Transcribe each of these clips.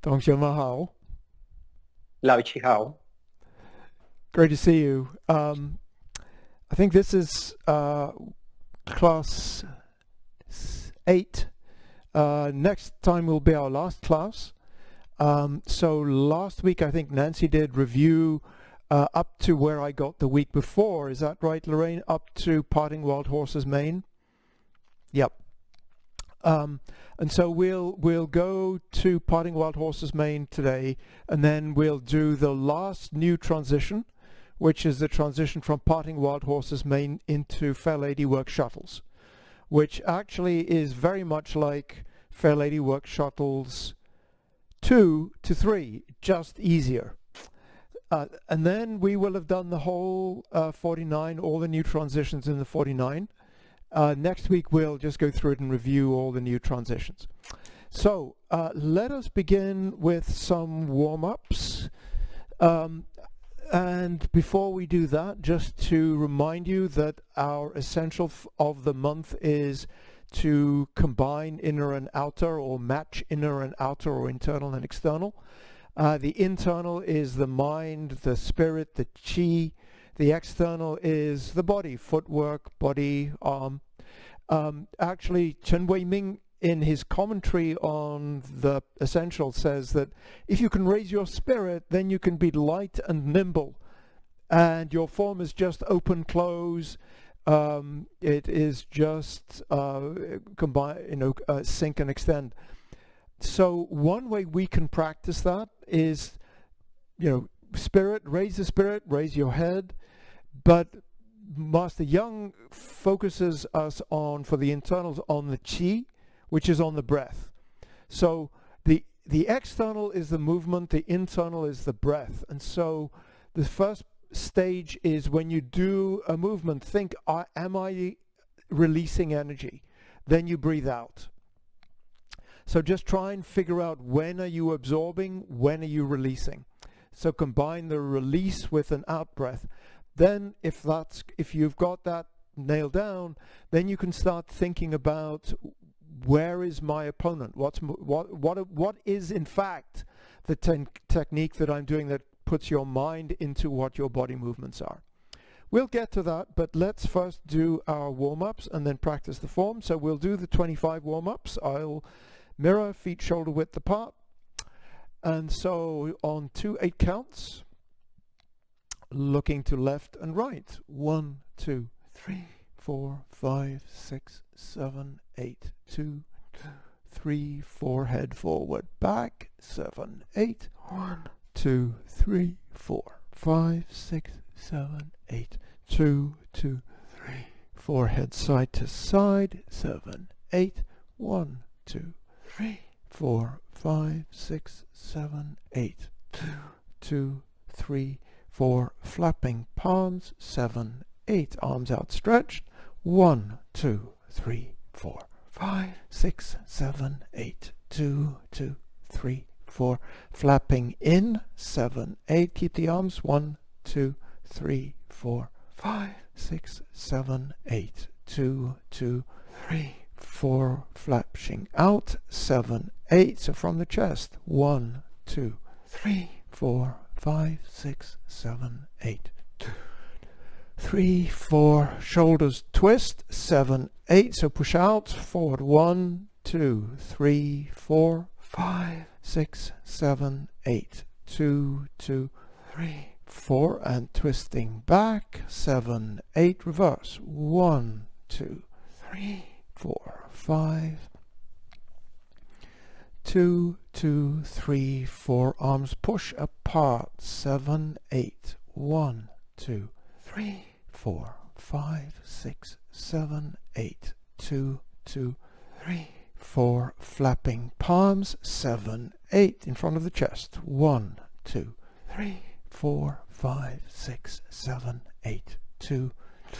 同学们好. 老齐好。 Great to see you. I think this is class 8. Next time will be our last class. So last week I think Nancy did review up to where I got the week before. Is that right, Lorraine? Up to Parting Wild Horses, Maine? Yep. And so we'll go to Parting Wild Horses, Maine today, and then we'll do the last new transition, which is the transition from Parting Wild Horses, Maine into Fair Lady Works Shuttles, which actually is very much like Fair Lady Works Shuttles 2 to 3, just easier. And then we will have done the whole 49, all the new transitions in the 49. Next week we'll just go through it and review all the new transitions. So let us begin with some warm-ups. And before we do that, just to remind you that our essential of the month is to combine inner and outer, or match inner and outer, or internal and external. The internal is the mind, the spirit, the chi. The external is the body, footwork, body, arm. Actually, Chen Wei-ming in his commentary on the essential says that if you can raise your spirit, then you can be light and nimble. And your form is just open, close. It is just combine, sink and extend. So one way we can practice that is, spirit, raise the spirit, raise your head. But Master Young focuses us on, for the internals, on the chi, which is on the breath. So the external is the movement, the internal is the breath. And so the first stage is when you do a movement, think, am I releasing energy? Then you breathe out. So just try and figure out, when are you absorbing, when are you releasing? So combine the release with an out breath. Then if you've got that nailed down, then you can start thinking about, where is my opponent? What is in fact the technique that I'm doing that puts your mind into what your body movements are? We'll get to that, but let's first do our warm-ups and then practice the form. So we'll do the 25 warm-ups. I'll mirror, feet shoulder width apart. And so on 2 8 counts, looking to left and right. 1, 2, 3, 4, 5, 6, 7, 8. 2, 3, 4. Head forward, back. 7, 8. 1, 2, 3, 4, 5, 6, 7, 8. 2, 2, 3, 4. Head side to side. 7, 8. 1, 2, 3, 4, 5, 6, 7, 8. 2, 2, 3, 4. Flapping palms. 7, 8. Arms outstretched. 1, 2, 3, 4, 5, 6, 7, 8. 2, 2, 3, 4. Flapping in. 7, 8. Keep the arms. 1, 2, 3, 4, 5, 6, 7, 8. 2, 2, 3, 4. Flashing out. 7, 8. So from the chest. 1, 2, 3, 4, 5, 6, 7, 8. 2, 3, 4. Shoulders twist. 7, 8. So push out. Forward. 1, 2, 3, 4, 5, 6, 7, 8. 2, 2, 3, 4. And twisting back. 7, 8. Reverse. 1, 2, 3, 4, 5. 2, 2, 3, 4. Arms push apart. 7, 8. 1, 2, 3, 4, 5, 6, 7, 8. 2, 2, 3, 4. Flapping palms. 7, 8. In front of the chest. 1, 2, 3, 4, 5, 6, 7, 8. 2, 2,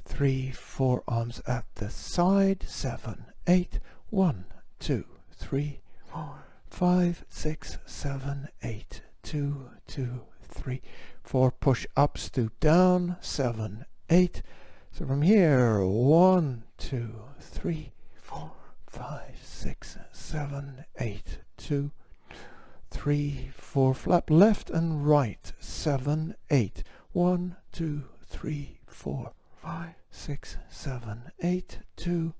3, 4. Arms at the side. 7, 8. 1, 2, 3, 4, 5, 6, 7, 8. 2, 2, 3, 4. Push up, stoop down. 7, 8. So from here, 1, 2, 3, 4, 5, 6, 7, 8. 2, 3, 4, flap left and right, 7, 8, 1, 2, 3, 4, 5, 6, 7, 8, 2,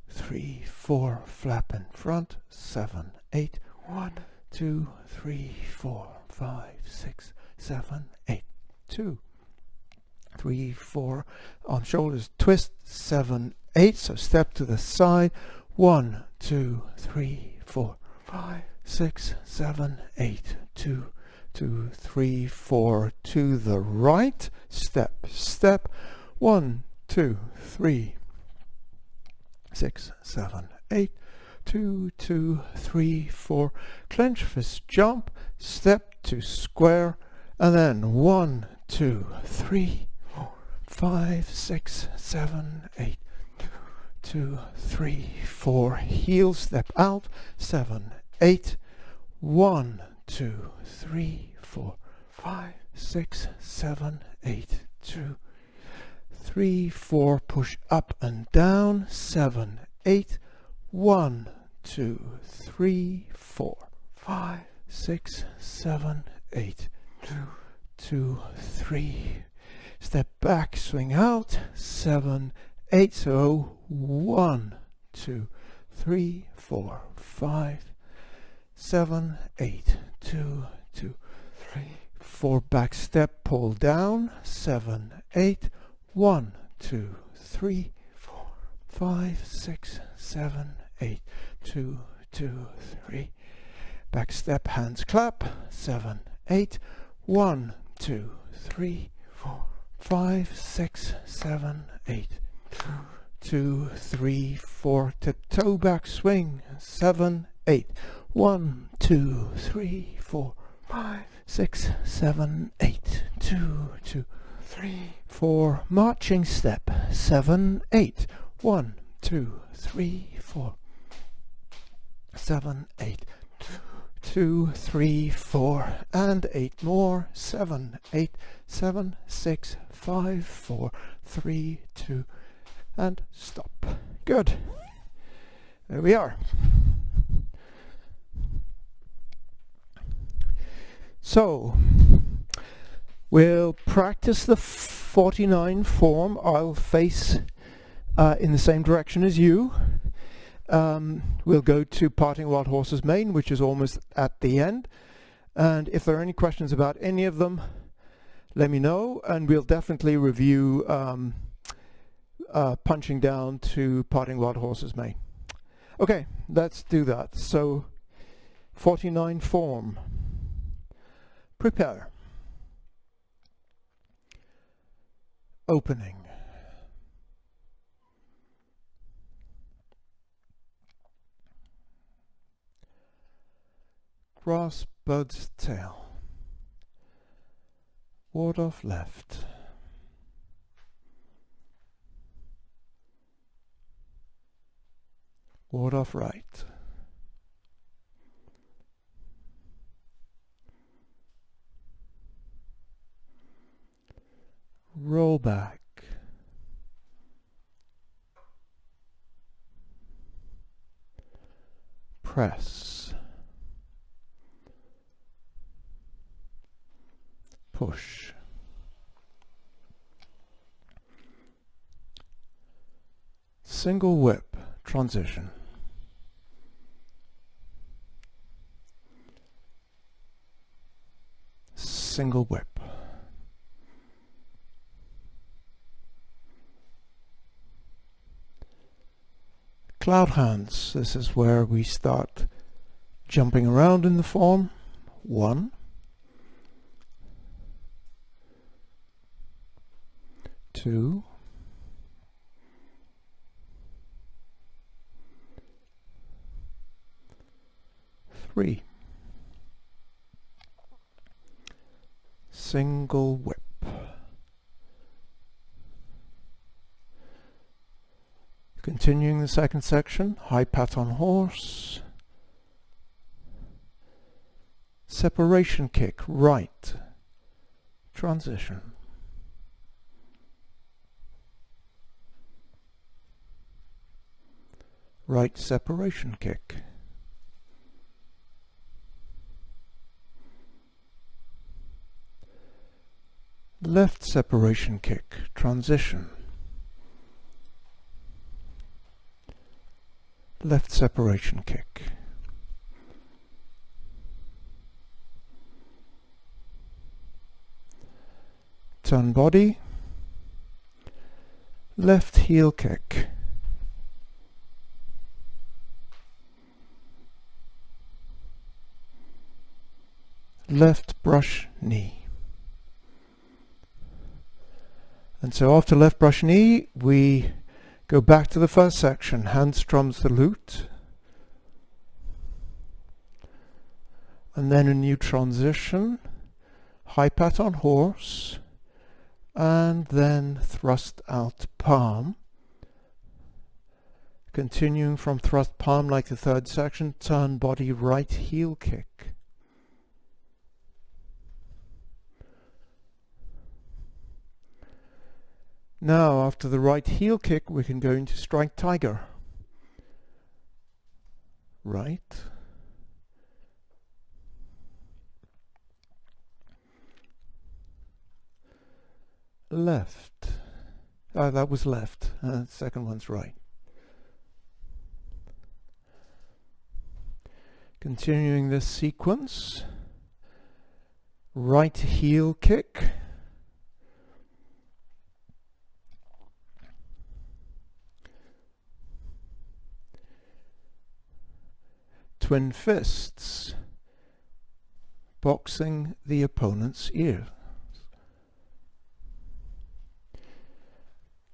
3, 4, flap in front, 7, 8, 1, 2, 3, 4, 5, 6, 7, 8, 2, 3, 4, on shoulders twist, 7, 8, so step to the side, 1, 2, 3, 4, 5, 6, 7, 8, 2, 2, 3, 4, to the right, step, step, 1, 2, 3, 6, 7, 8, 2, 2, 3, 4, clench fist jump, step to square, and then 1, 2, 3, 4, 5, 6, 7, 8, 2, 3, 4, heel step out, 7, 8, 1, 2, 3, 4, 5, 6, 7, 8, 2, 3, 4, push up and down, 7, 8, 1, 2, 3, 4, 5, 6, 7, 8, 2, 3, step back, swing out, 7, 8, so 1, 2, 3, 4, 5, 7, 8, 2, 2, 3, 4, back step, pull down, 7, 8, 1, 2, 3, 4, 5, 6, 7, 8, 2, 2, 3, back step, hands clap, 7, 8, 1, 2, 3, 4, 5, 6, 7, 8, 2, 3, 4, tiptoe back swing, 7, 8, 1, 2, 3, 4, 5, 6, 7, 8, 2, 2, 3, 4, marching step, 7, 8, 1, 2, 3, 4, 7, 8, 2, 3, 4, and 8 more, 7, 8, 7, 6, 5, 4, 3, 2, and stop. Good. There we are. So, we'll practice the 49 form. I'll face in the same direction as you. We'll go to Parting Wild Horses Main, which is almost at the end. And if there are any questions about any of them, let me know, and we'll definitely review punching down to Parting Wild Horses Main. Okay, let's do that. So, 49 form. Prepare. Opening. Grass bud's tail. Ward off left. Ward off right. Roll back. Press. Push. Single whip, transition. Single whip. Cloud hands, this is where we start jumping around in the form. 1, 2, 3. Single whip. Continuing the second section, high pat on horse. Separation kick, right. Transition. Right separation kick. left separation kick, transition, left separation kick, turn body, left heel kick, left brush knee. And so after left brush knee, we go back to the first section. Hand strums the lute. And then a new transition, high pat on horse, and then thrust out palm. Continuing from thrust palm like the third section, turn body right heel kick. Now, after the right heel kick, we can go into strike tiger. Right. Left. That was left. Second one's right. Continuing this sequence. Right heel kick. Twin fists, boxing the opponent's ear.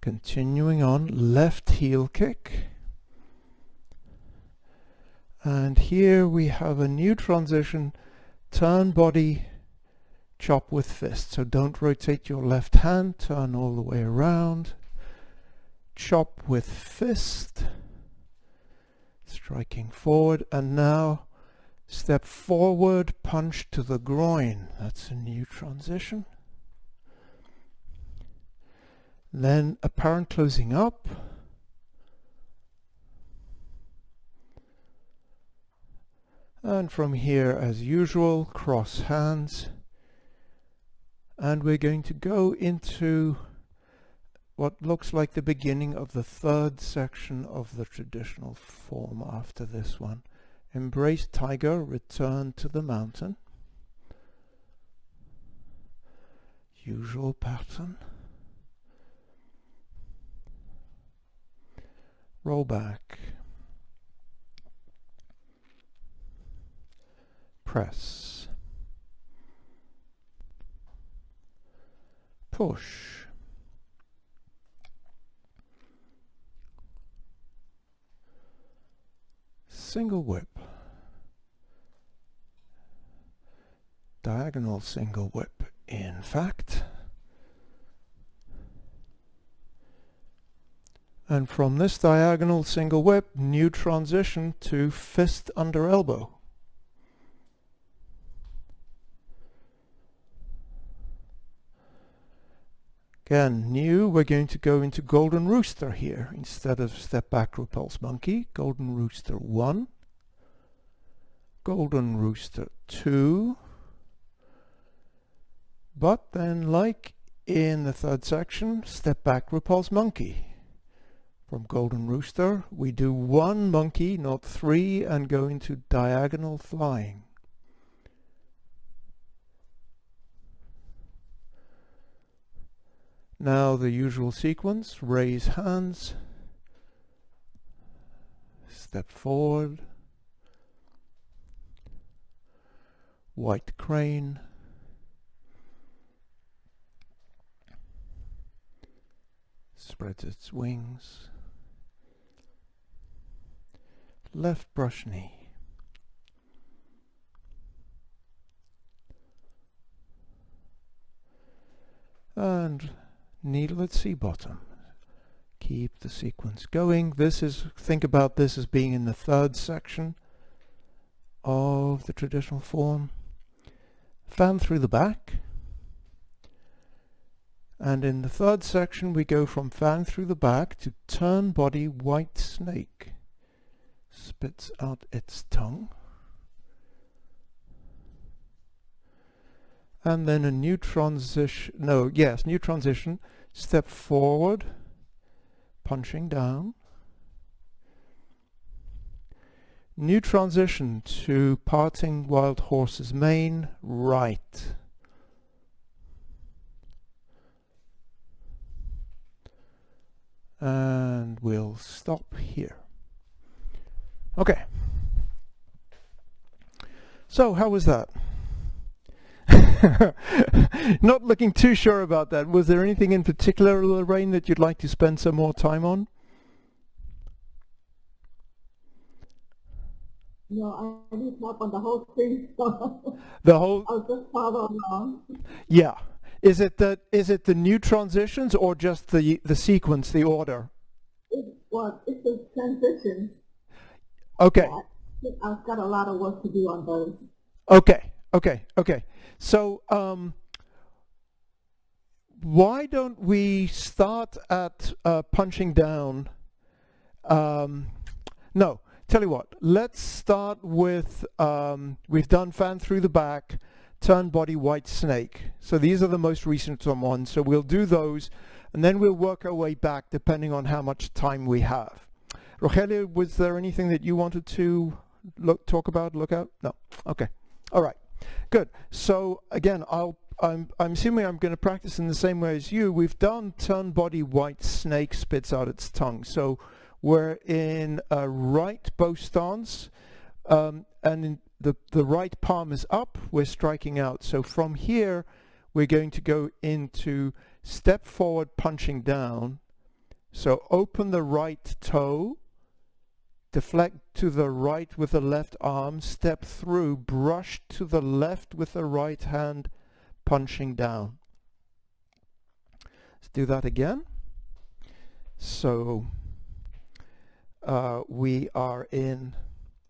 Continuing on, left heel kick. And here we have a new transition, turn body, chop with fist. So don't rotate your left hand, turn all the way around, chop with fist. Striking forward, and now step forward, punch to the groin. That's a new transition. Then apparent closing up. And from here, as usual, cross hands. And we're going to go into what looks like the beginning of the third section of the traditional form after this one. Embrace tiger, return to the mountain. Usual pattern. Roll back. Press. Push. Single whip, diagonal single whip, in fact, and from this diagonal single whip, new transition to fist under elbow. Again, new, we're going to go into Golden Rooster here. Instead of step back, repulse monkey, Golden Rooster 1, Golden Rooster 2. But then, like in the third section, step back, repulse monkey. From Golden Rooster, we do 1 monkey, not 3, and go into diagonal flying. Now the usual sequence, raise hands, step forward, white crane, spreads its wings, left brush knee, and needle at sea bottom. Keep the sequence going. Think about this as being in the third section of the traditional form. Fan through the back. And in the third section we go from fan through the back to turn body white snake. Spits out its tongue. and then a new transition, new transition, step forward, punching down, new transition to parting wild horse's mane, right. And we'll stop here. Okay. So how was that? Not looking too sure about that. Was there anything in particular, Lorraine, that you'd like to spend some more time on? No, I need help on the whole thing. The whole. I'll just follow along. Yeah. Is it the new transitions or just the sequence, the order? It's a transition. Okay. Yeah, I've got a lot of work to do on those. Okay. So why don't we start at punching down? No, tell you what. Let's start with we've done fan through the back, turn body white snake. So these are the most recent ones. So we'll do those, and then we'll work our way back depending on how much time we have. Rogelio, was there anything that you wanted to look out? No. Okay. All right. Good. So again, I'm assuming I'm going to practice in the same way as you. We've done turn body white snake spits out its tongue. So we're in a right bow stance, and in the right palm is up. We're striking out. So from here, we're going to go into step forward, punching down. So open the right toe, deflect to the right with the left arm, step through, brush to the left with the right hand, punching down. Let's do that again. So we are in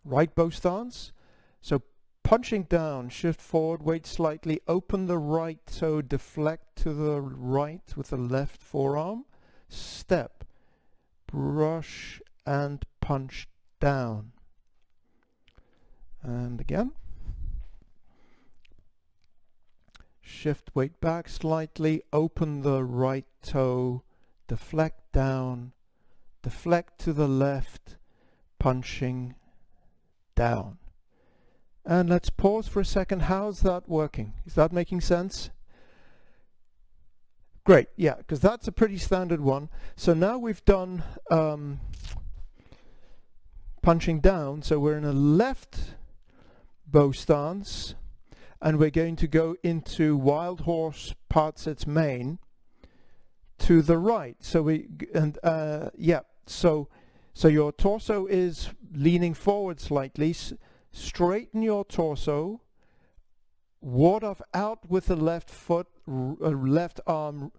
right bow stance. So punching down, shift forward, wait slightly, open the right toe, deflect to the right with the left forearm, step, brush and punch down. And again. Shift weight back slightly, open the right toe, deflect down, deflect to the left, punching down. And let's pause for a second. How's that working? Is that making sense? Great, yeah, because that's a pretty standard one. So now we've done punching down, so we're in a left bow stance, and we're going to go into wild horse parts its mane to the right. So so your torso is leaning forward slightly. Straighten your torso, ward off out with the left foot, left arm,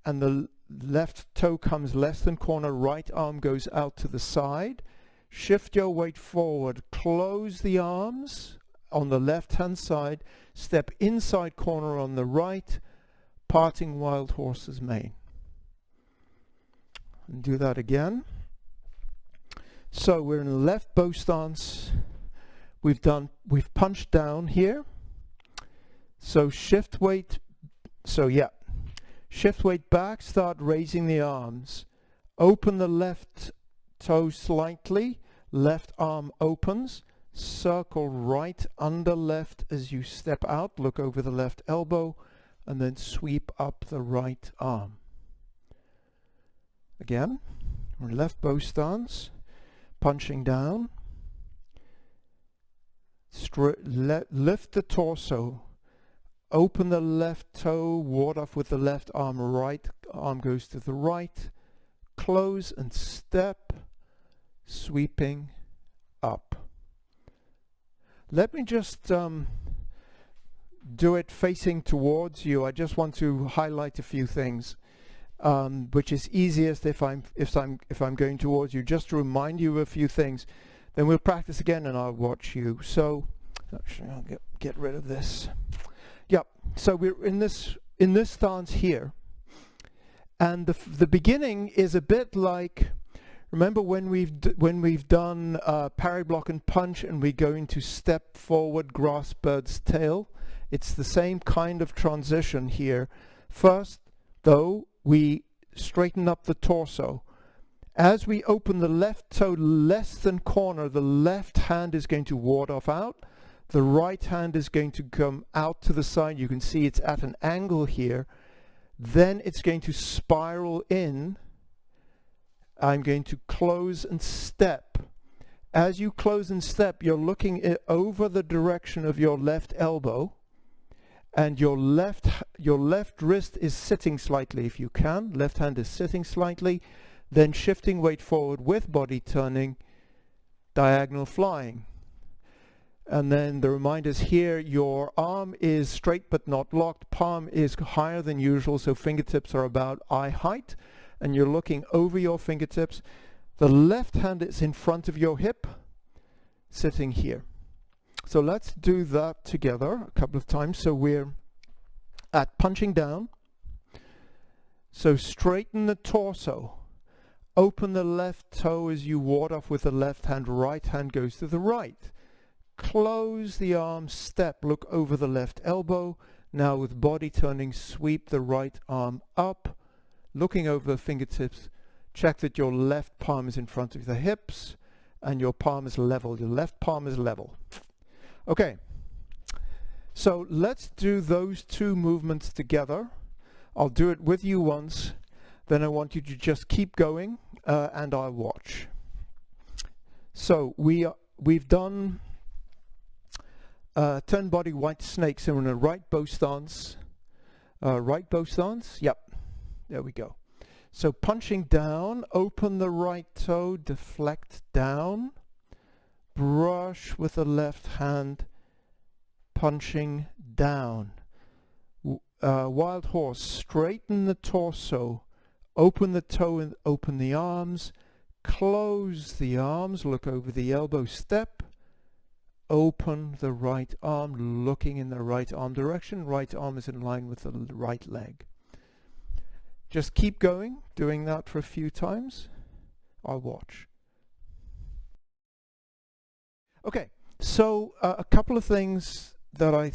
and the left toe comes less than corner, right arm goes out to the side. Shift your weight forward, close the arms on the left hand side, step inside corner on the right, parting wild horse's mane. And do that again. So we're in a left bow stance. We've punched down here. So shift weight back, start raising the arms. Open the left toe slightly, left arm opens, circle right under left as you step out, look over the left elbow, and then sweep up the right arm. Again, we're left bow stance, punching down. Lift the torso, open the left toe, ward off with the left arm, right arm goes to the right, close and step, sweeping up. Let me just do it facing towards you. I just want to highlight a few things, which is easiest if I'm going towards you, just to remind you of a few things. Then we'll practice again and I'll watch you. So actually I'll get rid of this. Yep. So we're in this stance here, and the beginning is a bit like Remember when we've done parry, block and punch, and we go into step forward, grasp bird's tail? It's the same kind of transition here. First, though, we straighten up the torso. As we open the left toe less than corner, the left hand is going to ward off out. The right hand is going to come out to the side. You can see it's at an angle here. Then it's going to spiral in. I'm going to close and step. As you close and step, you're looking over the direction of your left elbow, and your left wrist is sitting slightly if you can. Left hand is sitting slightly, then shifting weight forward with body turning, diagonal flying. And then the reminders here, your arm is straight but not locked, palm is higher than usual, so fingertips are about eye height, and you're looking over your fingertips. The left hand is in front of your hip, sitting here. So let's do that together a couple of times. So we're at punching down. So straighten the torso. Open the left toe as you ward off with the left hand. Right hand goes to the right. Close the arm, step, look over the left elbow. Now with body turning, sweep the right arm up, looking over the fingertips. Check that your left palm is in front of the hips and your palm is level. Your left palm is level. Okay, so let's do those two movements together. I'll do it with you once, then I want you to just keep going and I'll watch. So we've done turn body white snake, so we're in a right bow stance. Right bow stance, yep, there we go. So punching down, open the right toe, deflect down, brush with the left hand, punching down. Wild horse, straighten the torso, open the toe and open the arms, close the arms, look over the elbow, step, open the right arm, looking in the right arm direction. Right arm is in line with the right leg. Just keep going, doing that for a few times. I'll watch. Okay, so a couple of things that I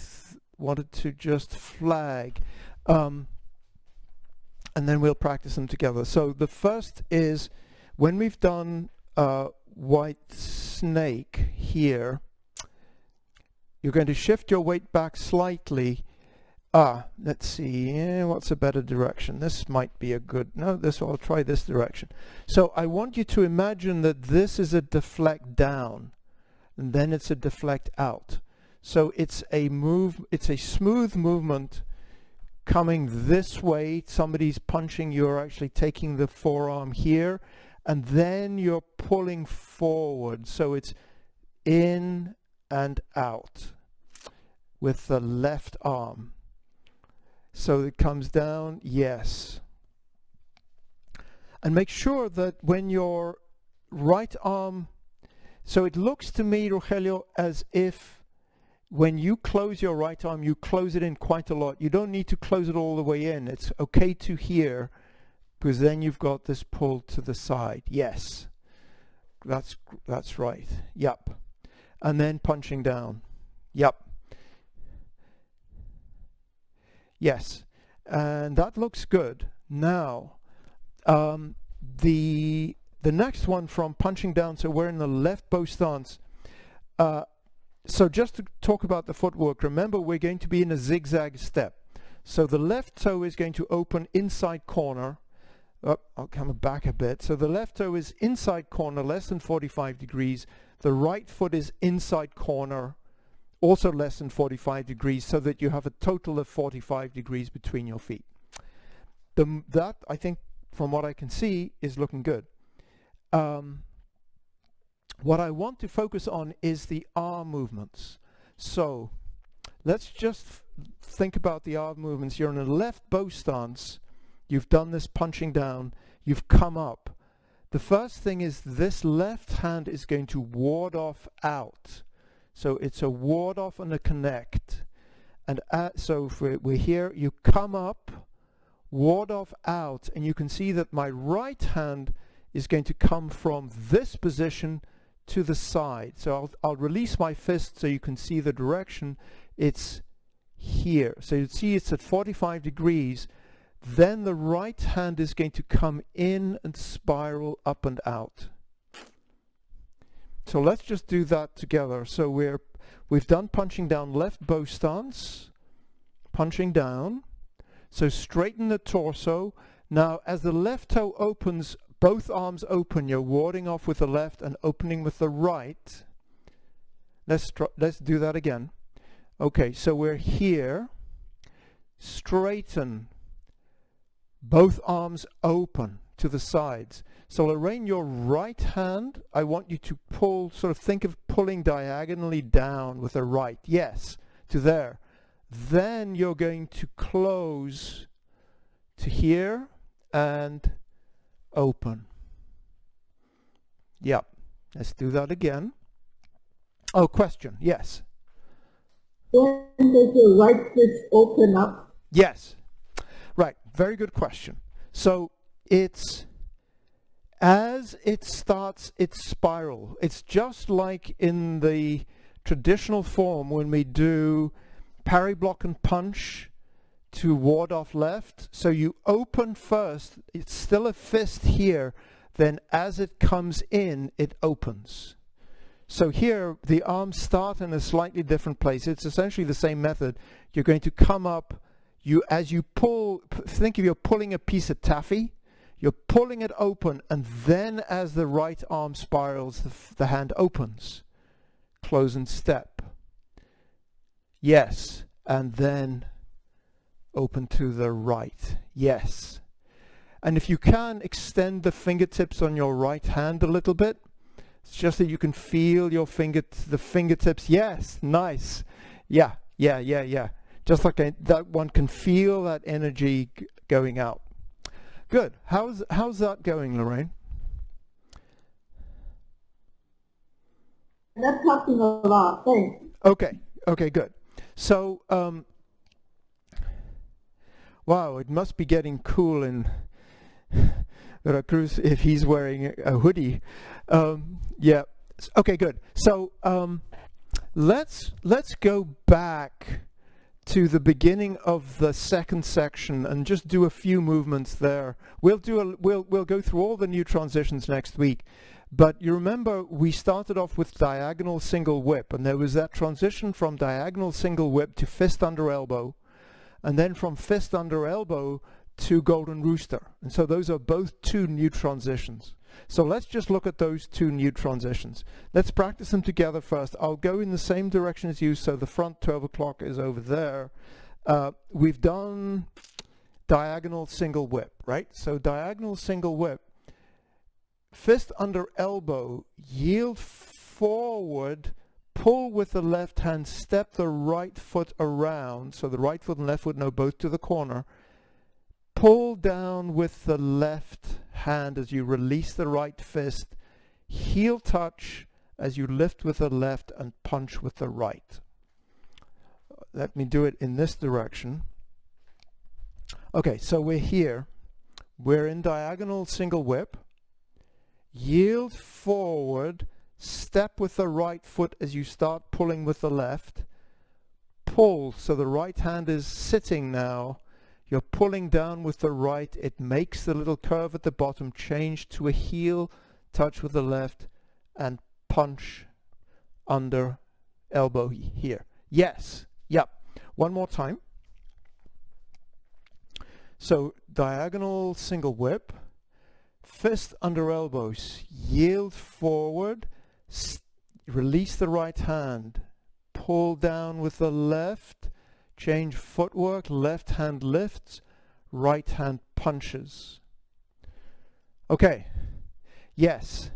wanted to just flag, and then we'll practice them together. So the first is when we've done white snake here, you're going to shift your weight back slightly. Let's see, what's a better direction? This might be a good, no, I'll try this direction. So I want you to imagine that this is a deflect down, and then it's a deflect out. So it's a smooth movement coming this way. Somebody's punching, you're actually taking the forearm here, and then you're pulling forward. So it's in and out with the left arm. So it comes down, yes. And make sure that when your right arm, so it looks to me, Rogelio, as if when you close your right arm, you close it in quite a lot. You don't need to close it all the way in. It's okay to here, because then you've got this pull to the side. Yes, that's right. Yep. And then punching down. Yep. Yes, and that looks good. Now, the next one from punching down, so we're in the left bow stance. So just to talk about the footwork, remember we're going to be in a zigzag step. So the left toe is going to open inside corner. I'll come back a bit. So the left toe is inside corner, less than 45 degrees. The right foot is inside corner, also less than 45 degrees, so that you have a total of 45 degrees between your feet. That, I think, from what I can see, is looking good. What I want to focus on is the arm movements. So let's just think about the arm movements. You're in a left bow stance. You've done this punching down. You've come up. The first thing is this left hand is going to ward off out. So it's a ward off and a connect. And so if we're here, you come up, ward off out, and you can see that my right hand is going to come from this position to the side. So I'll release my fist so you can see the direction. It's here. So you see it's at 45 degrees. Then the right hand is going to come in and spiral up and out. So let's just do that together. So we've done punching down left bow stance, punching down. So straighten the torso. Now as the left toe opens, both arms open. You're warding off with the left and opening with the right. Let's do that again. Okay, so we're here. Straighten. Both arms open to the sides. So Lorraine, your right hand, I want you to pull, sort of think of pulling diagonally down with the right. Yes, to there. Then you're going to close to here and open. Yep. Let's do that again. Oh, question. Yes. When does your right fist open up? Yes. Right. Very good question. So it's as it starts its spiral. It's just like in the traditional form when we do parry, block and punch to ward off left. So you open first. It's still a fist here. Then as it comes in, it opens. So here the arms start in a slightly different place. It's essentially the same method. You're going to come up. As you pull, think if you're pulling a piece of taffy. You're pulling it open, and then as the right arm spirals, the hand opens. Close and step. Yes, and then open to the right. Yes. And if you can, extend the fingertips on your right hand a little bit. It's just that you can feel your the fingertips. Yes, nice. Yeah. Just like that one can feel that energy going out. Good. How's that going, Lorraine? That's helping a lot. Thanks. Okay, good. So, wow, it must be getting cool in Veracruz if he's wearing a hoodie. Yeah. Okay, good. So, let's go back to the beginning of the second section and just do a few movements there. We'll go through all the new transitions next week, but you remember we started off with diagonal single whip, and there was that transition from diagonal single whip to fist under elbow, and then from fist under elbow to golden rooster. And so those are both two new transitions. So let's just look at those two new transitions. Let's practice them together first. I'll go in the same direction as you, so the front 12 o'clock is over there. We've done diagonal single whip, right? So diagonal single whip, fist under elbow, yield forward, pull with the left hand, step the right foot around, so the right foot and left foot, no, both to the corner. Pull down with the left hand as you release the right fist. Heel touch as you lift with the left and punch with the right. Let me do it in this direction. Okay, so we're here. We're in diagonal single whip. Yield forward. Step with the right foot as you start pulling with the left. Pull, so the right hand is sitting now. You're pulling down with the right. It makes the little curve at the bottom. Change to a heel touch with the left and punch under elbow here. Yes. Yep. One more time. So diagonal single whip. Fist under elbows. Yield forward. Release the right hand. Pull down with the left. Change footwork, left hand lifts, right hand punches. Okay, yes.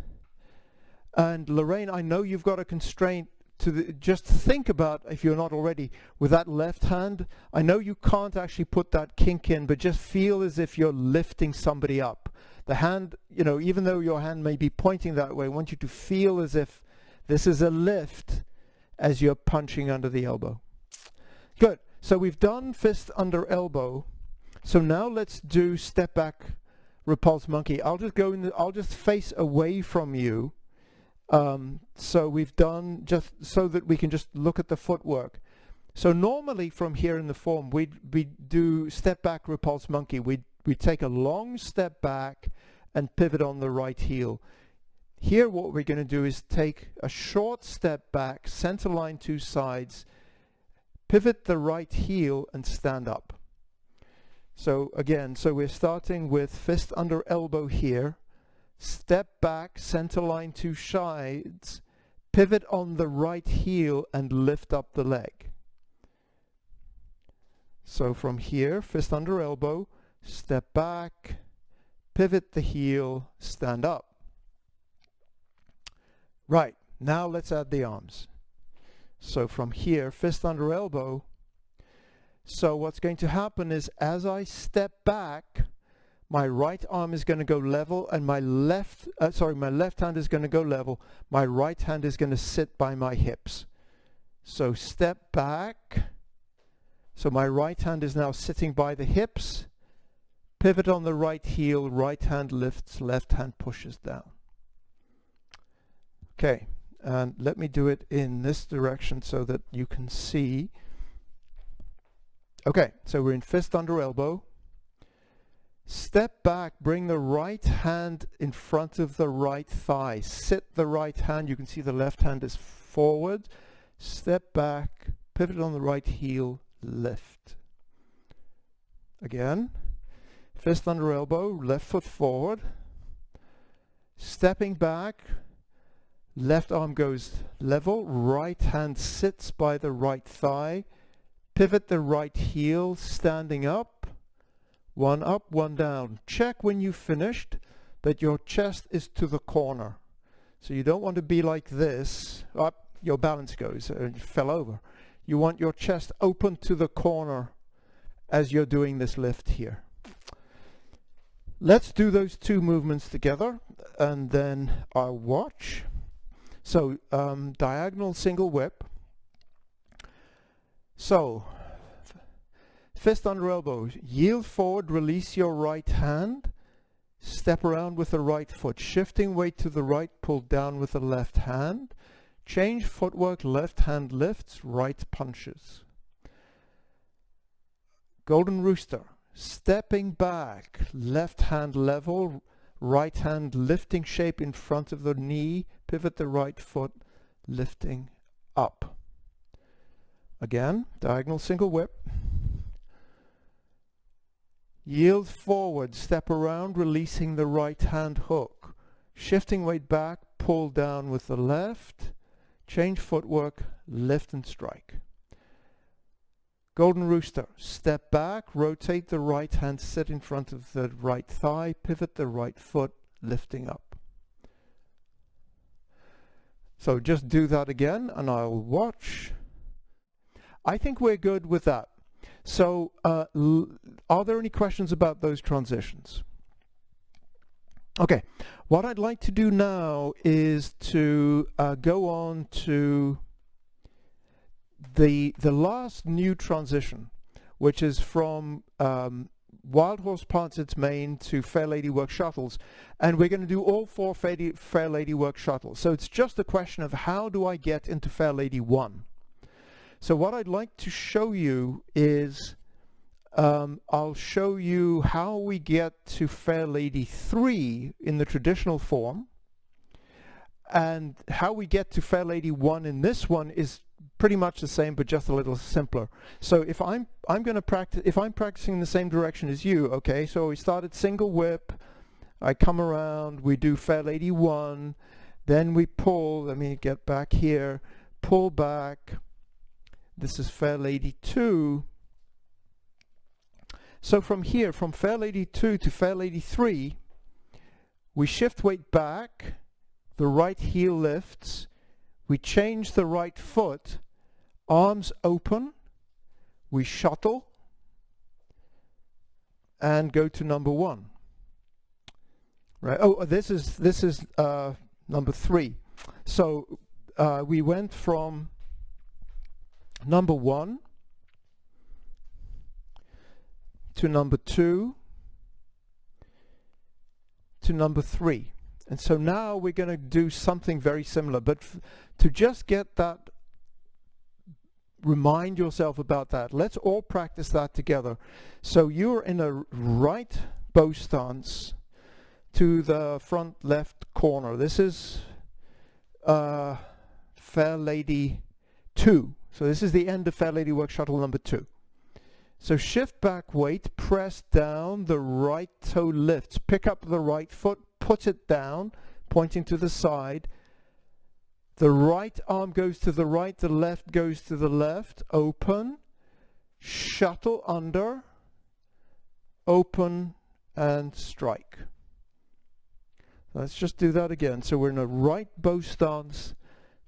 And Lorraine, I know you've got a constraint to just think about, if you're not already, with that left hand. I know you can't actually put that kink in, but just feel as if you're lifting somebody up. The hand, even though your hand may be pointing that way, I want you to feel as if this is a lift as you're punching under the elbow. Good. So we've done fist under elbow. So now let's do step back, repulse monkey. I'll just go in the, I'll just face away from you. So we've done just so that we can just look at the footwork. So normally from here in the form, we do step back repulse monkey. We take a long step back and pivot on the right heel. Here what we're going to do is take a short step back, center line two sides, pivot the right heel and stand up. So again, so we're starting with fist under elbow here, step back, center line two sides, pivot on the right heel and lift up the leg. So from here, fist under elbow, step back, pivot the heel, stand up. Right, now let's add the arms. So from here, fist under elbow. So what's going to happen is as I step back, my right arm is going to go level and my left hand is going to go level. My right hand is going to sit by my hips. So step back. So my right hand is now sitting by the hips. Pivot on the right heel, right hand lifts, left hand pushes down. Okay, and let me do it in this direction so that you can see. Okay, so we're in fist under elbow. Step back, bring the right hand in front of the right thigh. Sit the right hand, you can see the left hand is forward. Step back, pivot on the right heel, lift. Again, fist under elbow, left foot forward. Stepping back, left arm goes level, right hand sits by the right thigh. Pivot the right heel, standing up, one down. Check when you've finished that your chest is to the corner. So you don't want to be like this. Up, your balance goes, you fell over. You want your chest open to the corner as you're doing this lift here. Let's do those two movements together and then I'll watch. So diagonal single whip. So fist under elbow, yield forward, release your right hand, step around with the right foot, shifting weight to the right, pull down with the left hand, change footwork, left hand lifts, right punches. Golden Rooster, stepping back, left hand level, right hand lifting shape in front of the knee, pivot the right foot, lifting up. Again, diagonal single whip. Yield forward, step around, releasing the right hand hook. Shifting weight back, pull down with the left, change footwork, lift and strike. Golden Rooster, step back, rotate the right hand, sit in front of the right thigh, pivot the right foot, lifting up. So just do that again and I'll watch. I think we're good with that. So are there any questions about those transitions? Okay, what I'd like to do now is to go on to the last new transition, which is from Wild Horse Parts its main to Fair Lady Works Shuttles, and we're going to do all four Fair Lady Works Shuttles. So it's just a question of how do I get into Fair Lady 1. So what I'd like to show you is I'll show you how we get to Fair Lady 3 in the traditional form, and how we get to Fair Lady 1 in this one is pretty much the same but just a little simpler. So if I'm practicing the same direction as you, okay, so we started single whip, I come around, we do Fair Lady 1, then we pull, let me get back here, pull back. This is Fair Lady 2. So from here, from Fair Lady 2 to Fair Lady 3, we shift weight back, the right heel lifts, we change the right foot, arms open, we shuttle, and go to number 1. Right? Oh, this is number 3. So we went from number 1 to number 2 to number 3. And so now we're going to do something very similar, but to just get that, remind yourself about that. Let's all practice that together. So you're in a right bow stance to the front left corner. This is Fair Lady 2. So this is the end of Fair Lady Works Shuttle number 2. So shift back weight, press down, the right toe lifts, pick up the right foot, put it down, pointing to the side. The right arm goes to the right, the left goes to the left, open, shuttle under, open, and strike. Let's just do that again. So we're in a right bow stance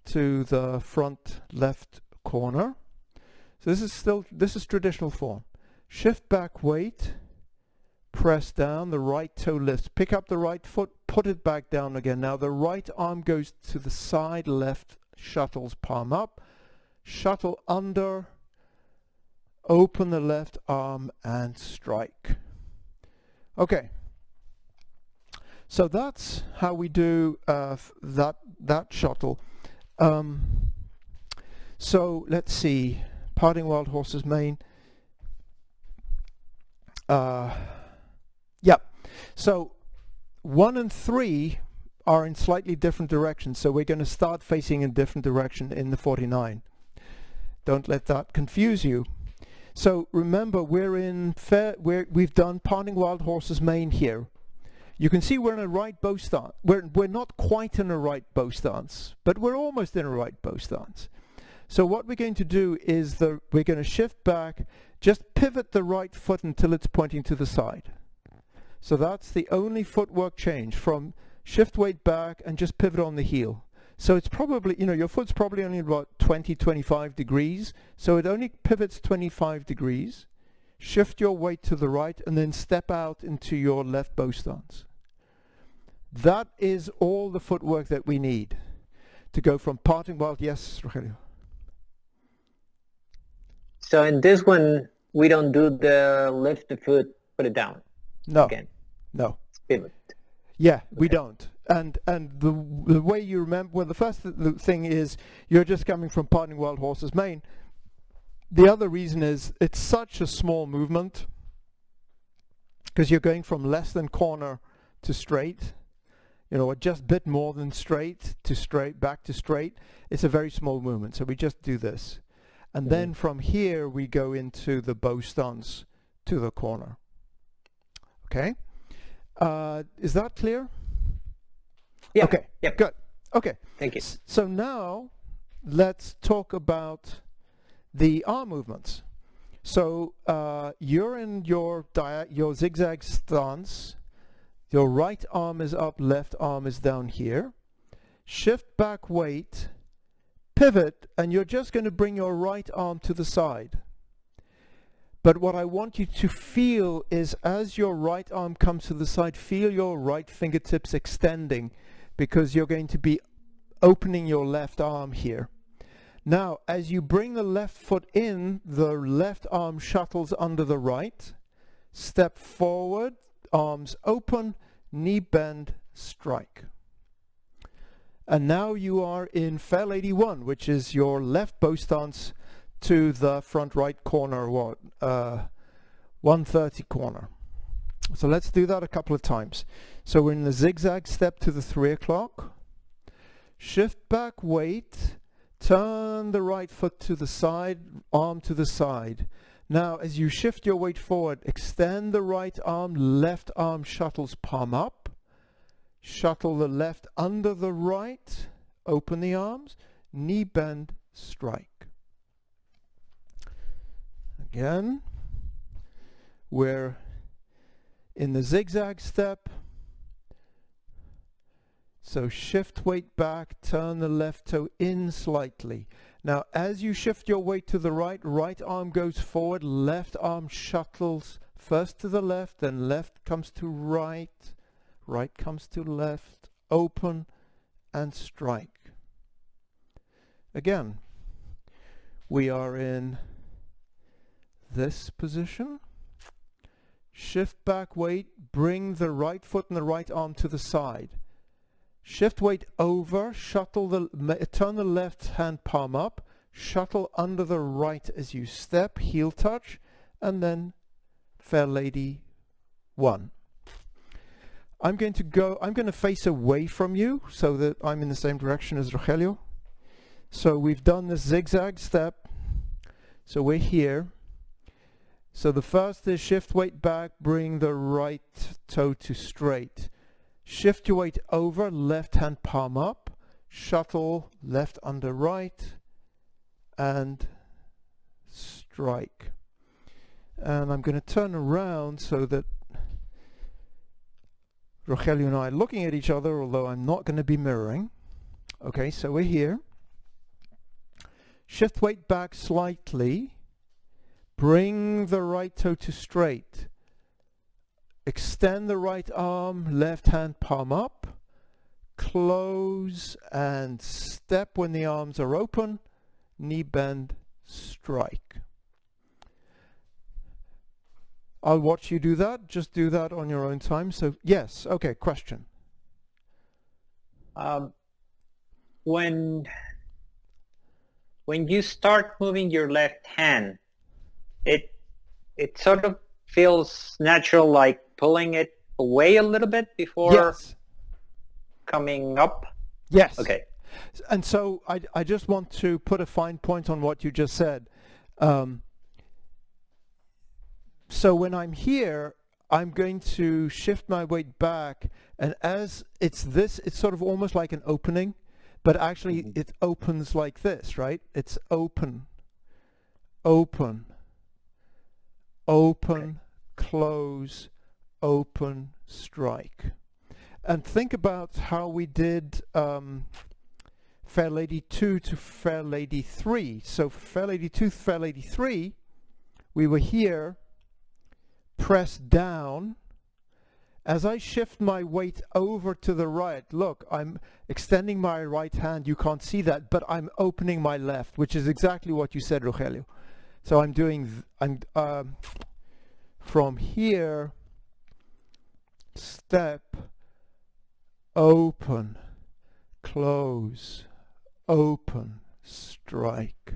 to the front left corner. So this is traditional form. Shift back weight, press down, the right toe lifts, pick up the right foot, put it back down again. Now the right arm goes to the side, left shuttles palm up, shuttle under, open the left arm and strike. Okay. So that's how we do that shuttle. So let's see. Parting Wild Horse's Mane. Yeah. So 1 and 3 are in slightly different directions. So we're going to start facing in different direction in the 49. Don't let that confuse you. So remember, we've done Parting Wild Horse's Mane here. You can see we're in a right bow stance. We're not quite in a right bow stance, but we're almost in a right bow stance. So what we're going to do is we're going to shift back, just pivot the right foot until it's pointing to the side. So that's the only footwork change, from shift weight back and just pivot on the heel. So it's probably, your foot's probably only about 20, 25 degrees. So it only pivots 25 degrees. Shift your weight to the right and then step out into your left bow stance. That is all the footwork that we need to go from Parting Wild. Yes, Rogelio. So in this one, we don't do the lift the foot, put it down. No. Again. No. Pivot. Yeah, we don't. And the way you remember, well, the first thing is you're just coming from Parting Wild Horse's Mane. The other reason is it's such a small movement because you're going from less than corner to straight, or just a bit more than straight to straight, back to straight. It's a very small movement. So we just do this. And then from here, we go into the bow stance to the corner. Okay? Is that clear? Yeah. Okay, Yep. Good. Okay. Thank you. So now, let's talk about the arm movements. So you're in your zigzag stance. Your right arm is up, left arm is down here. Shift back weight, pivot, and you're just going to bring your right arm to the side. But what I want you to feel is as your right arm comes to the side, feel your right fingertips extending because you're going to be opening your left arm here. Now, as you bring the left foot in, the left arm shuttles under the right. Step forward, arms open, knee bend, strike. And now you are in Fair Lady 1, which is your left bow stance to the front right corner, 130 corner. So let's do that a couple of times. So we're in the zigzag step to the 3 o'clock. Shift back weight, turn the right foot to the side, arm to the side. Now as you shift your weight forward, extend the right arm, left arm shuttles palm up. Shuttle the left under the right, open the arms, knee bend, strike. Again, we're in the zigzag step. So shift weight back, turn the left toe in slightly. Now as you shift your weight to the right, right arm goes forward, left arm shuttles first to the left, then left comes to right. Right comes to left, open, and strike. Again, we are in this position. shift back weight, bring the right foot and the right arm to the side. Shift weight over, turn the left hand palm up, shuttle under the right as you step, heel touch, and then Fair Lady 1. I'm going to face away from you so that I'm in the same direction as Rogelio. So we've done this zigzag step. So we're here. So the first is shift weight back, bring the right toe to straight. Shift your weight over, left hand palm up, shuttle left under right, and strike. And I'm going to turn around so that Rogelio and I are looking at each other, although I'm not going to be mirroring. Okay, so we're here. Shift weight back slightly. Bring the right toe to straight. Extend the right arm, left hand palm up. Close and step when the arms are open. Knee bend, strike. I'll watch you do that. Just do that on your own time. So yes, okay, question. When you start moving your left hand, it sort of feels natural, like pulling it away a little bit before Yes. coming up. Yes. Okay. And so I just want to put a fine point on what you just said. So when I'm here, I'm going to shift my weight back, and as it's sort of almost like an opening, but actually it opens like this, right? It's open, open, open, close, open, strike. And think about how we did Fair Lady 2 to Fair Lady 3. So for Fair Lady 2 to Fair Lady 3, we were here, press down. As I shift my weight over to the right, look, I'm extending my right hand. You can't see that, but I'm opening my left, which is exactly what you said, Rogelio. So I'm doing, from here, step, open, close, open, strike.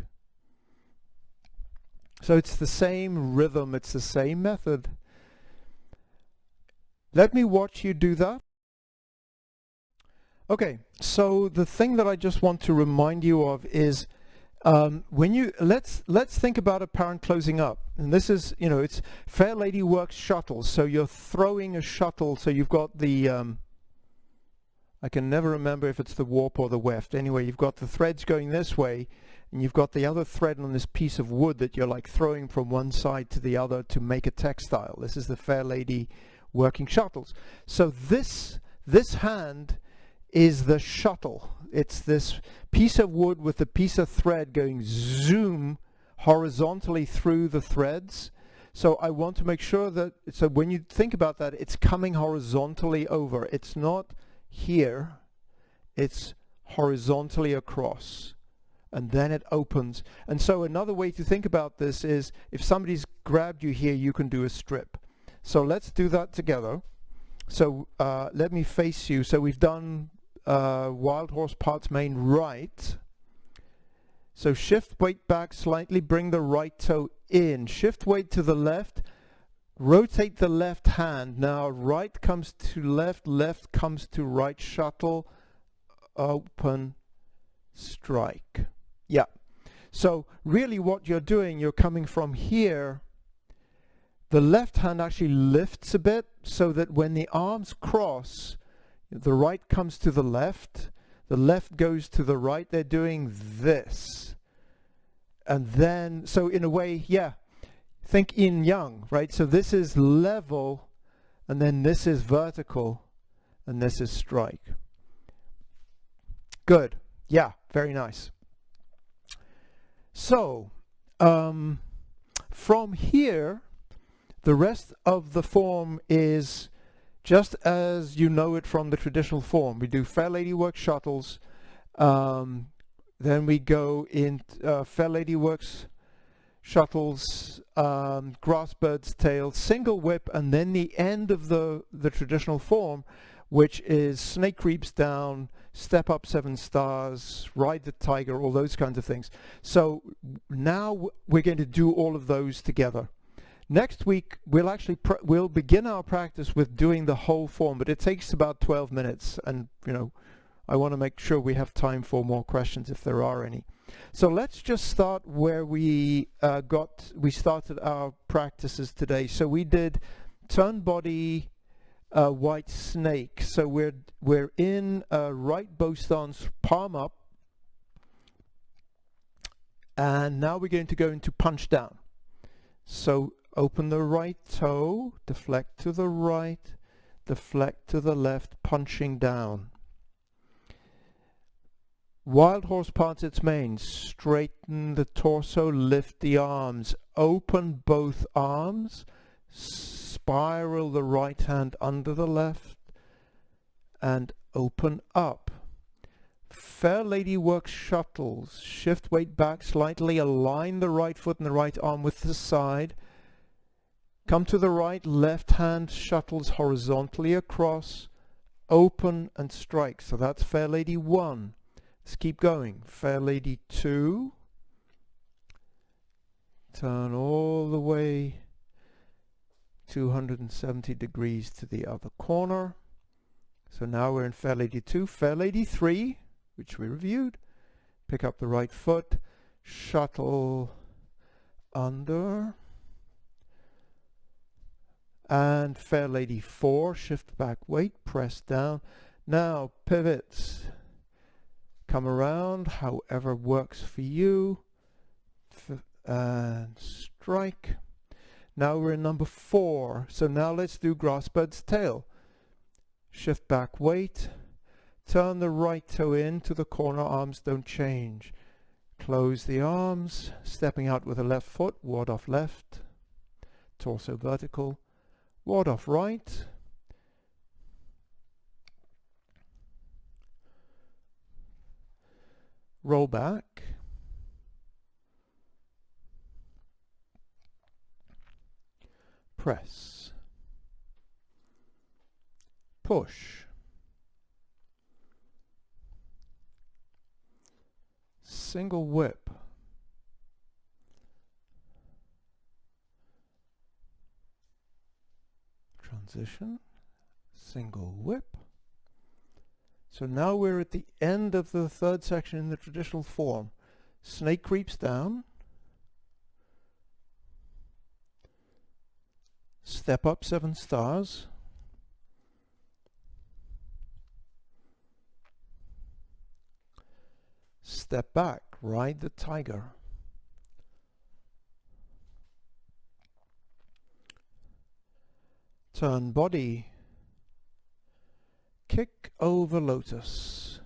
So it's the same rhythm, it's the same method. Let me watch you do that. Okay, so the thing that I just want to remind you of is when you let's think about a parent closing up. And this is, you know, it's Fair Lady Works Shuttles. So you're throwing a shuttle, so you've got the I can never remember if it's the warp or the weft. Anyway, you've got the threads going this way, and you've got the other thread on this piece of wood that you're like throwing from one side to the other to make a textile. This is the Fair Lady Working Shuttles. So this hand is the shuttle. It's this piece of wood with a piece of thread going zoom horizontally through the threads. So I want to make sure that, so when you think about that, it's coming horizontally over. It's not here, it's horizontally across, and then it opens. And so another way to think about this is if somebody's grabbed you here, you can do a strip. So let's do that together. So let me face you. So we've done Wild Horse Parts Main right. So shift weight back slightly, bring the right toe in, shift weight to the left, rotate the left hand. Now right comes to left, left comes to right, shuttle, open, strike. Yeah. So really what you're doing, you're coming from here. The left hand actually lifts a bit so that when the arms cross, the right comes to the left goes to the right. They're doing this. And then, so in a way, yeah, think yin yang, right? So this is level, and then this is vertical, and this is strike. Good. Yeah, very nice. So, from here, the rest of the form is just as you know it from the traditional form. We do Fair Lady Works Shuttles, then we go in Fair Lady Works Shuttles, Grassbird's tail, single whip, and then the end of the traditional form, which is snake creeps down, step up 7 stars, ride the tiger, all those kinds of things. So now we're going to do all of those together. Next week we'll begin our practice with doing the whole form, but it takes about 12 minutes, and I want to make sure we have time for more questions if there are any. So let's just start where we started our practices today. So we did turn body, white snake. So we're in right bow stance, palm up, and now we're going to go into punch down. So open the right toe, deflect to the right, deflect to the left, punching down. Wild horse parts its mane, straighten the torso, lift the arms, open both arms, spiral the right hand under the left, and open up. Fair Lady Works Shuttles, shift weight back slightly, align the right foot and the right arm with the side, come to the right, left hand shuttles horizontally across, open and strike. So that's Fair Lady 1. Let's keep going. Fair Lady 2. Turn all the way 270 degrees to the other corner. So now we're in Fair Lady 2. Fair Lady 3, which we reviewed. Pick up the right foot, shuttle under. And Fair Lady 4, shift back weight, press down. Now pivots. Come around, however works for you, and strike. Now we're in number 4. So now let's do Grassbird's tail. Shift back weight, turn the right toe in to the corner, arms don't change. Close the arms, stepping out with the left foot, ward off left, torso vertical, ward off right. Roll back, press, push, single whip, transition, single whip. So now we're at the end of the third section in the traditional form. Snake creeps down, step up 7 stars, step back, ride the tiger, turn body, kick over lotus,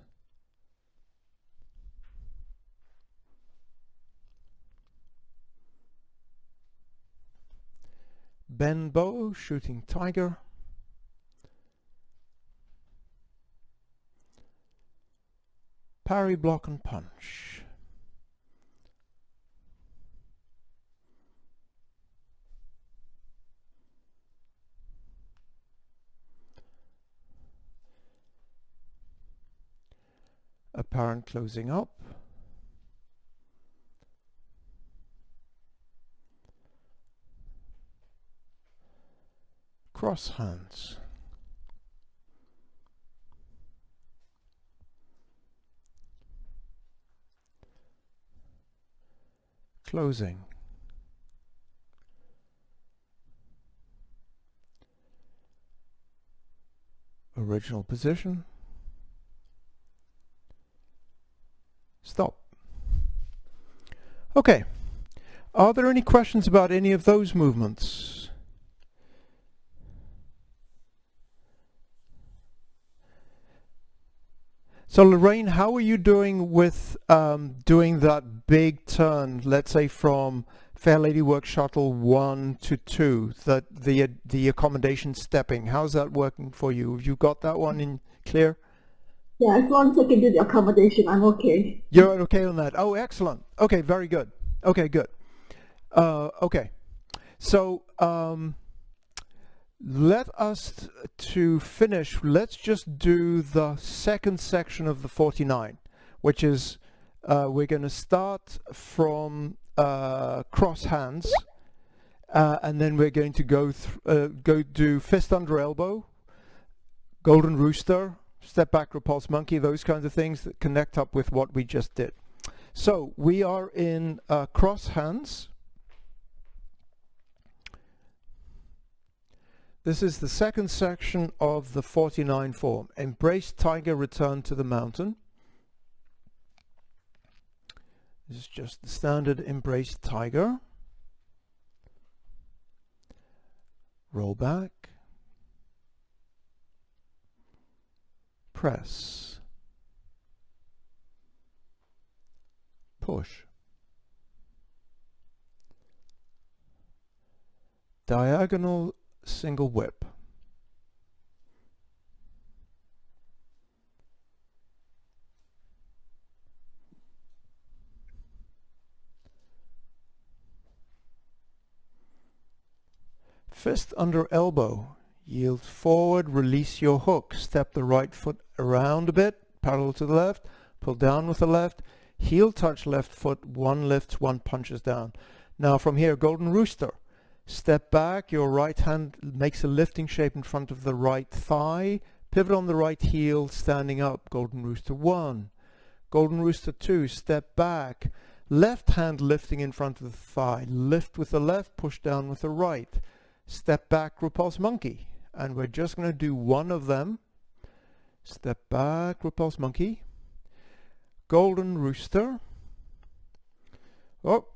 bend bow, shooting tiger, parry, block and punch. Apparent closing up. Cross hands. Closing. Original position. Stop. Okay. Are there any questions about any of those movements? So Lorraine, how are you doing with doing that big turn, let's say from Fair Lady Works Shuttle 1 to 2, that the accommodation stepping? How's that working for you? Have you got that one in clear? Yeah, as long as I can do the accommodation, I'm okay. You're okay on that? Oh, excellent. Okay, very good. Okay, good. Okay, so let us to finish. Let's just do the second section of the 49, which is we're going to start from cross hands, and then we're going to go do fist under elbow, golden rooster, step back repulse monkey, those kinds of things that connect up with what we just did. So we are in cross hands. This is the second section of the 49 form. Embrace tiger, return to the mountain. This is just the standard embrace tiger. Roll back. Press. Push. Diagonal single whip. Fist under elbow. Yield forward, release your hook. Step the right foot around a bit, parallel to the left. Pull down with the left. Heel touch left foot. One lifts, one punches down. Now from here, golden rooster. Step back, your right hand makes a lifting shape in front of the right thigh. Pivot on the right heel, standing up. Golden rooster 1. Golden rooster 2, step back. Left hand lifting in front of the thigh. Lift with the left, push down with the right. Step back, repulse monkey. And we're just going to do one of them. Step back, repulse monkey. Golden rooster. Oh,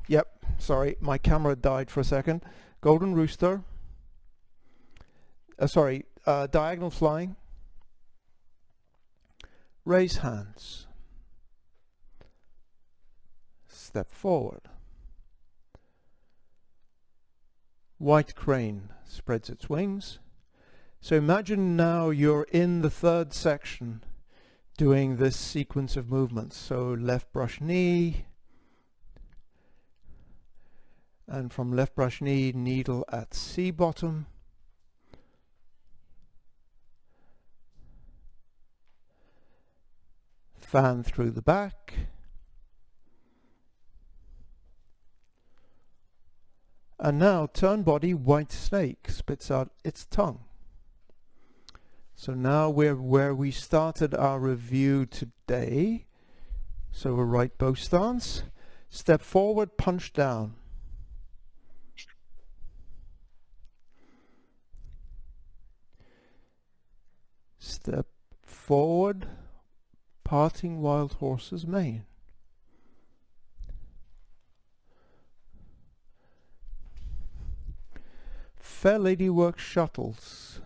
yep, sorry, my camera died for a second. Golden rooster. Diagonal flying. Raise hands. Step forward. White crane spreads its wings. So imagine now you're in the third section doing this sequence of movements. So left brush knee, and from left brush knee, needle at C bottom. Fan through the back. And now turn body, white snake spits out its tongue. So now we're where we started our review today. So we're right bow stance. Step forward, punch down. Step forward, parting wild horse's mane. Fair Lady Works Shuttles.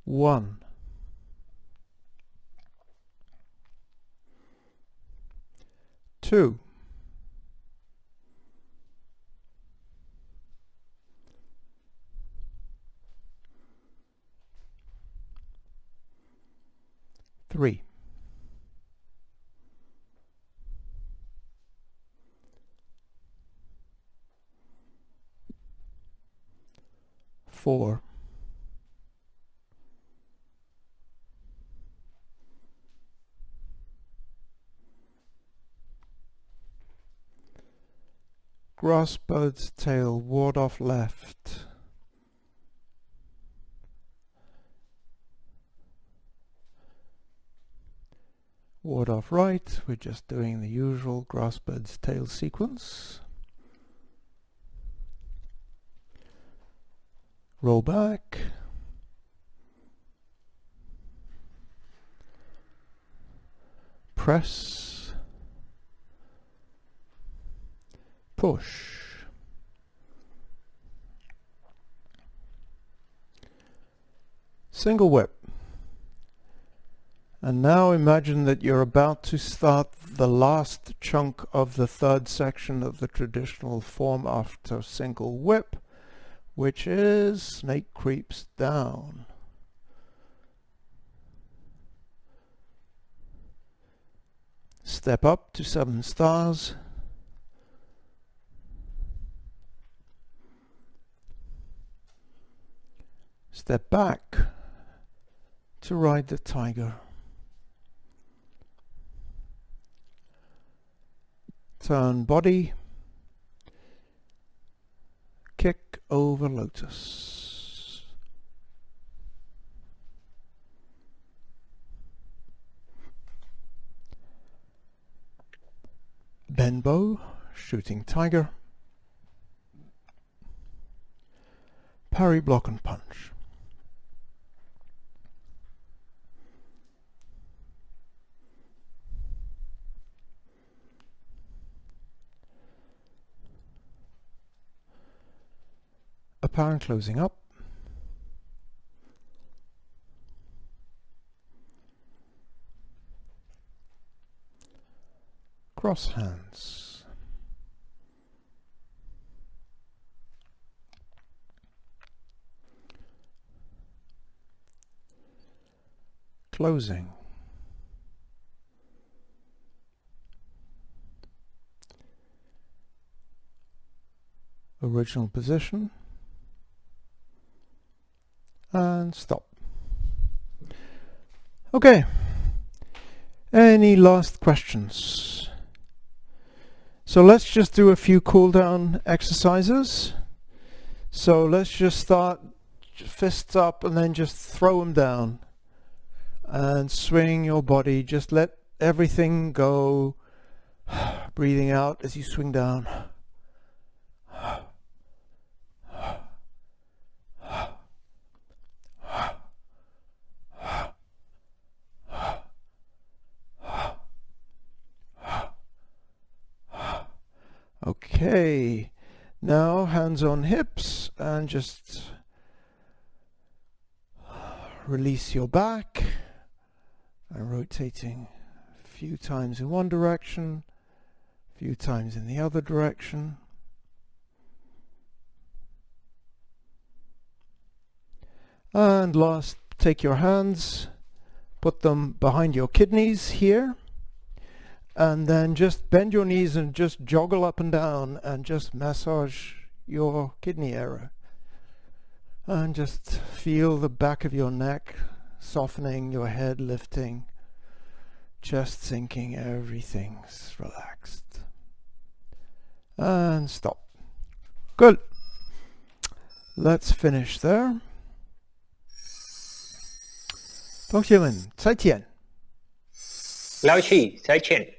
1. 2. 3. 4. 'Grassbird's tail, ward off left. Ward off right. We're just doing the usual grassbird's tail sequence. Roll back. Press. Push. Single whip. And now imagine that you're about to start the last chunk of the third section of the traditional form after single whip, which is snake creeps down. Step up to 7 stars. Step back to ride the tiger. Turn body. Kick over lotus. Bend bow, shooting tiger. Parry, block and punch. Apparent closing up. Cross hands. Closing. Original position. And stop. Okay. Any last questions? So let's just do a few cool down exercises. So let's just start fists up and then just throw them down and swing your body. Just let everything go. Breathing out as you swing down. Okay, now hands on hips and just release your back and rotating a few times in one direction, a few times in the other direction. And last, take your hands, put them behind your kidneys here. And then just bend your knees and just joggle up and down and just massage your kidney area. And just feel the back of your neck softening, your head lifting, chest sinking, everything's relaxed. And stop. Good. Let's finish there. 同学们，再见。老师，再见。